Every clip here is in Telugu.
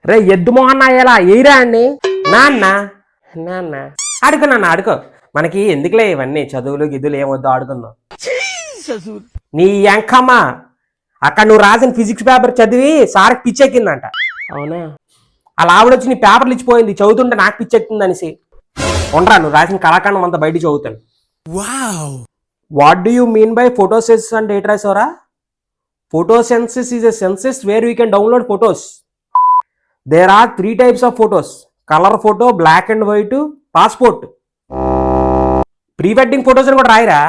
రే ఎద్దు మొహన్న అయ్యేలా ఎయిరా అండి. నాన్న నాన్న ఆడుకో నాన్న ఆడుకో, మనకి ఎందుకులే ఇవన్నీ చదువులు గిద్దులు ఏమొద్దు, ఆడుకుందాం. నీ ఎంకమ్మ అక్కడ నువ్వు రాసిన ఫిజిక్స్ పేపర్ చదివి సార్కి పిచ్చెక్కిందంట. అవునా? అలా ఆవిడొచ్చి నీ పేపర్లు ఇచ్చిపోయింది, చదువుతుంటే నాకు పిచ్చెక్కింది అనేసి. ఉండరా, నువ్వు రాసిన కళాఖండం అంతా బయట చదువుతాను. What do you mean by ఫోటోసెన్సిస్ అంటే ఏంటి రాసావరా? Photosynthesis is a census where we can download photos. There are 3 types of photos: color photo, black and white, passport. Pre-wedding photos అని కూడా రాయరా?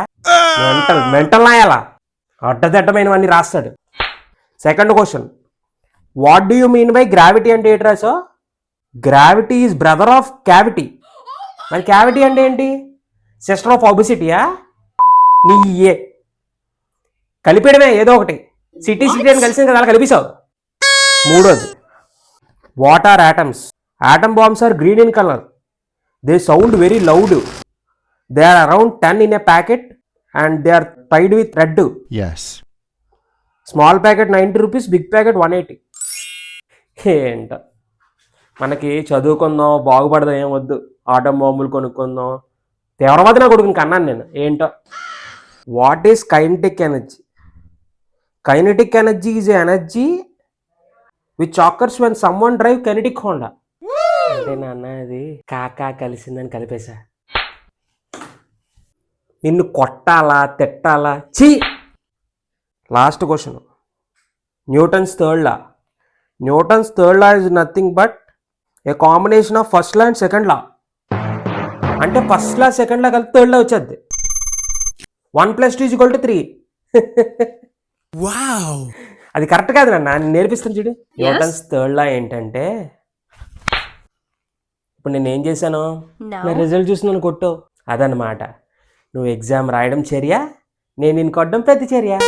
మెంటల్ నాయాలా అడ్డదడ్డమైనవన్నీ రాస్తాడు. Second question, what do you mean by gravity అంటే ఏంటి రాసో? Gravity is brother of cavity. మరి క్యావిటీ అంటే ఏంటి? సిస్టర్ ఆఫ్ ఒబిసిటీయా? నీ ఏ కలిపేయడమే ఏదో ఒకటి. సిటీ అని కలిసింది కదా, అలా కలిపిసావు. మూడోది, what are atoms? Atom bombs are green in colour. They sound very loud. They are around 10 in a packet and they are tied with thread. Yes. Small packet 90 rupees, big packet 180. ఏంట మనకి చదువుకుందాం, బాగుపడదాం, ఏం వద్దు, ఆటం బాంబులు కొనుక్కుందాం, తీవ్రవాది నా కొడుకుని కన్నాను నేను. ఏంటో. What is kinetic energy? Kinetic energy is energy which occurs when someone drive kinetic Honda. అంటే నాన్న అది కాకా కలిసిందని కలిపేశా. నిన్ను కొట్టాలా తిట్టాలా చీ. Last question, Newton's third law. Newton's third law is nothing but a combination of first law and second law. అంటే ఫస్ట్ లా సెకండ్ లా కలిపి థర్డ్ లా వచ్చేది. 1 + 2 = 3. అది కరెక్ట్ కాదు నాన్న, నేను నేర్పిస్తాను చూడు. న్యూటన్స్ థర్డ్ లా ఏంటంటే, ఇప్పుడు నేను ఏం చేశాను, నా రిజల్ట్ చూసి నన్ను కొట్టు, అదనమాట. నువ్వు ఎగ్జామ్ రాయడం చర్య, నేను నిన్ను కొట్టడం ప్రతి చర్య.